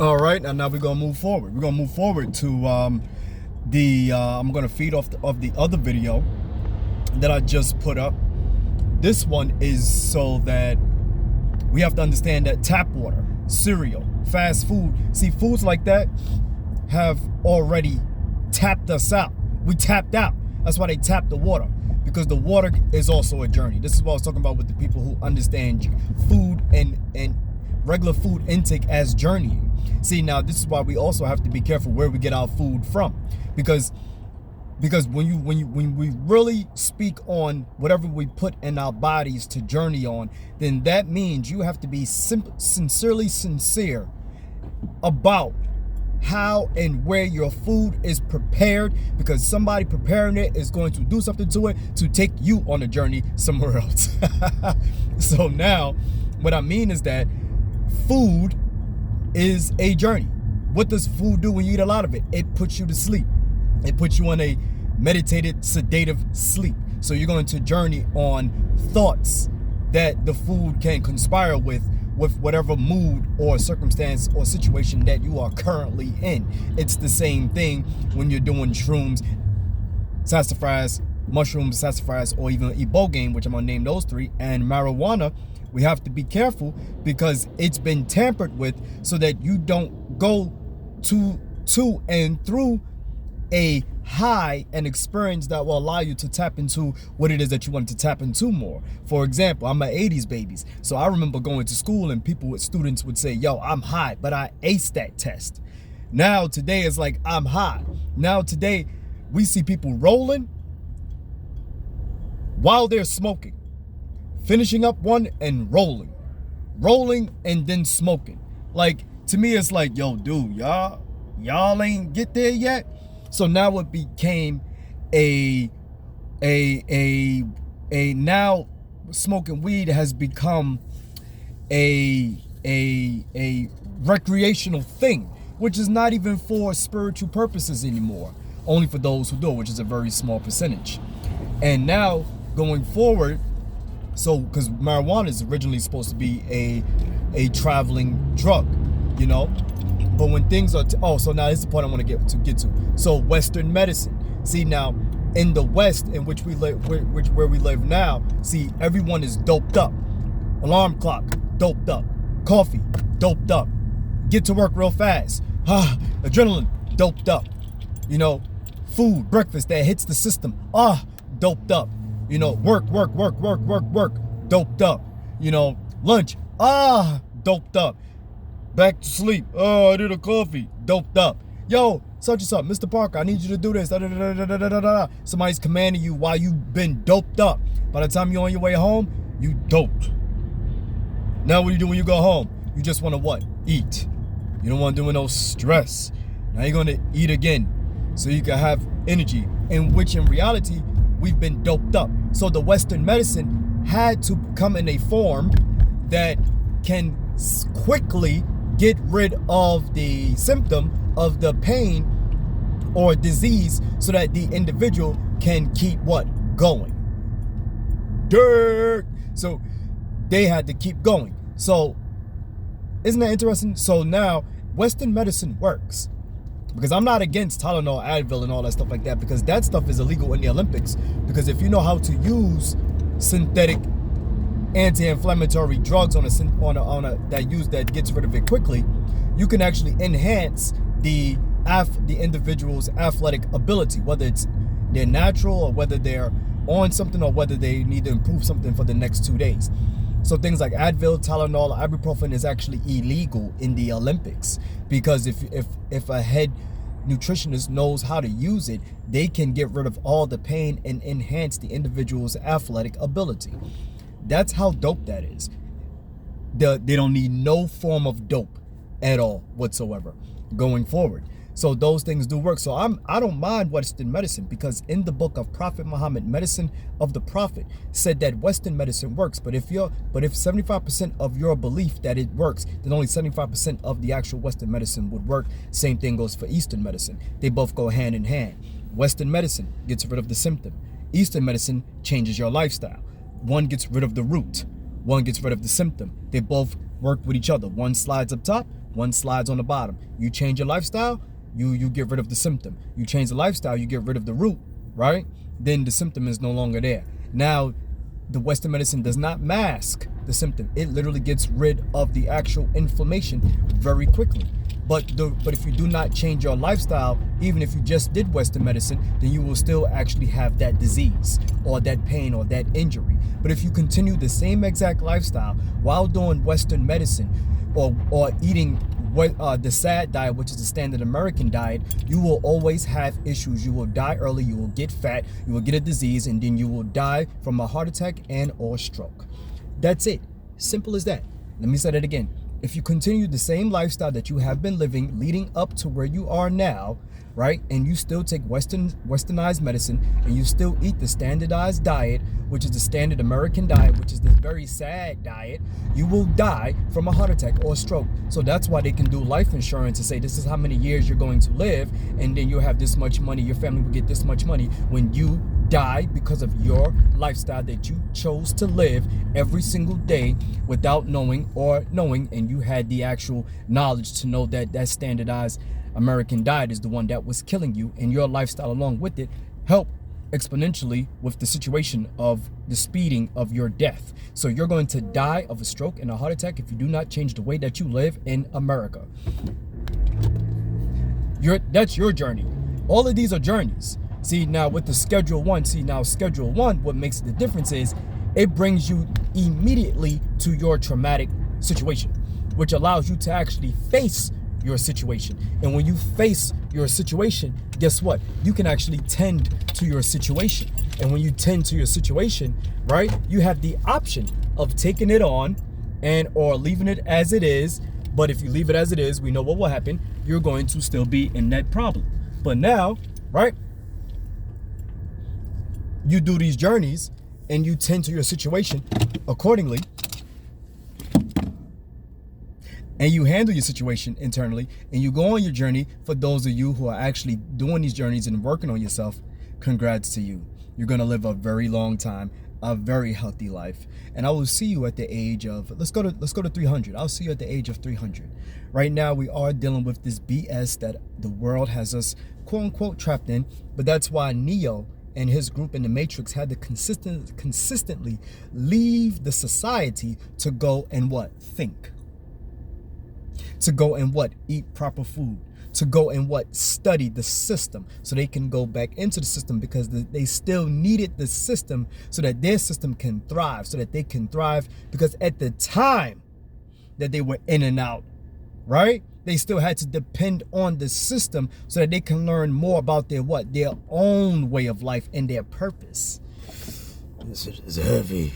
All right, and now we're gonna move forward. We're gonna move forward to I'm gonna feed off of the other video that I just put up. This one is so that we have to understand that tap water, cereal, fast food, see, foods like that have already tapped us out. We tapped out. That's why they tapped the water, because the water is also a journey. This is what I was talking about with the people who understand food and regular food intake as journeying. See, now this is why we also have to be careful where we get our food from, because when we really speak on whatever we put in our bodies to journey on, then that means you have to be sincerely sincere about how and where your food is prepared, because somebody preparing it is going to do something to it to take you on a journey somewhere else. So now what I mean is that food is a journey. What does food do when you eat a lot of it? It puts you to sleep. It puts you on a meditated, sedative sleep. So you're going to journey on thoughts that the food can conspire with whatever mood or circumstance or situation that you are currently in. It's the same thing when you're doing shrooms, sassafras, mushrooms, sassafras, or even iboga, which I'm gonna name those three, and marijuana. We have to be careful because it's been tampered with so that you don't go to and through a high and experience that will allow you to tap into what it is that you want to tap into more. For example, I'm an 80s babies, so I remember going to school and students would say, yo, I'm high, but I aced that test. Now today it's like, I'm high. Now today we see people rolling while they're smoking, finishing up one and rolling and then smoking. Like, to me it's like, yo, dude, y'all ain't get there yet. So now it became a now smoking weed has become a recreational thing, which is not even for spiritual purposes anymore, only for those who do it, which is a very small percentage. And now going forward, so because marijuana is originally supposed to be a traveling drug, you know. But when things are, so now this is the point I want to get to. So Western medicine. See, now in the West in which we live, where we live now, see, everyone is doped up. Alarm clock, doped up. Coffee, doped up. Get to work real fast. Adrenaline, doped up. You know, food, breakfast that hits the system. Doped up. You know, work, doped up. You know, lunch, doped up. Back to sleep. I did a coffee. Doped up. Yo, such and such, Mr. Parker, I need you to do this. Somebody's commanding you while you've been doped up. By the time you're on your way home, you doped. Now what do you do when you go home? You just want to what? Eat. You don't want to do no stress. Now you're going to eat again so you can have energy, in which in reality, we've been doped up. So the Western medicine had to come in a form that can quickly get rid of the symptom of the pain or disease so that the individual can keep what? Going. Dirt. So they had to keep going. So isn't that interesting? So now Western medicine works. Because I'm not against Tylenol, Advil, and all that stuff like that, because that stuff is illegal in the Olympics. Because if you know how to use synthetic anti-inflammatory drugs that gets rid of it quickly, you can actually enhance the individual's athletic ability, whether it's they're natural or whether they're on something or whether they need to improve something for the next 2 days. So things like Advil, Tylenol, ibuprofen is actually illegal in the Olympics, because if a head nutritionist knows how to use it, they can get rid of all the pain and enhance the individual's athletic ability. That's how dope that is. They don't need no form of dope at all whatsoever going forward. So those things do work. So I don't mind Western medicine, because in the book of Prophet Muhammad, Medicine of the Prophet, said that Western medicine works. But if 75% of your belief that it works, then only 75% of the actual Western medicine would work. Same thing goes for Eastern medicine. They both go hand in hand. Western medicine gets rid of the symptom. Eastern medicine changes your lifestyle. One gets rid of the root. One gets rid of the symptom. They both work with each other. One slides up top, one slides on the bottom. You change your lifestyle, you get rid of the symptom. You change the lifestyle, you get rid of the root, right? Then the symptom is no longer there. Now, the Western medicine does not mask the symptom. It literally gets rid of the actual inflammation very quickly. But if you do not change your lifestyle, even if you just did Western medicine, then you will still actually have that disease or that pain or that injury. But if you continue the same exact lifestyle while doing Western medicine or eating the SAD diet, which is the standard American diet, you will always have issues. You will die early, you will get fat, you will get a disease, and then you will die from a heart attack and or stroke. That's it. Simple as that. Let me say that again. If you continue the same lifestyle that you have been living leading up to where you are now, right, and you still take westernized medicine, and you still eat the standardized diet, which is the standard American diet, which is this very sad diet, you will die from a heart attack or a stroke. So that's why they can do life insurance and say this is how many years you're going to live, and then you'll have this much money, your family will get this much money when you die because of your lifestyle that you chose to live every single day without knowing, and you had the actual knowledge to know that that standardized American diet is the one that was killing you, and your lifestyle along with it helped exponentially with the situation of the speeding of your death. So you're going to die of a stroke and a heart attack if you do not change the way that you live in America. That's your journey. All of these are journeys. See, now with the Schedule 1, Schedule 1, what makes the difference is it brings you immediately to your traumatic situation, which allows you to actually face your situation. And when you face your situation, guess what? You can actually tend to your situation. And when you tend to your situation, right, you have the option of taking it on or leaving it as it is. But if you leave it as it is, we know what will happen. You're going to still be in that problem. But now, right, you do these journeys and you tend to your situation accordingly, and you handle your situation internally, and you go on your journey. For those of you who are actually doing these journeys and working on yourself, congrats to you. You're going to live a very long time, a very healthy life. And I will see you at the age of, let's go to 300. I'll see you at the age of 300. Right now, we are dealing with this BS that the world has us, quote unquote, trapped in. But that's why Neo and his group in the Matrix had to consistently leave the society to go and what? Think. To go and what? Eat proper food. To go and what? Study the system so they can go back into the system, because they still needed the system so that their system can thrive, so that they can thrive, because at the time that they were in and out, right? They still had to depend on the system so that they can learn more about their own way of life and their purpose. This is heavy.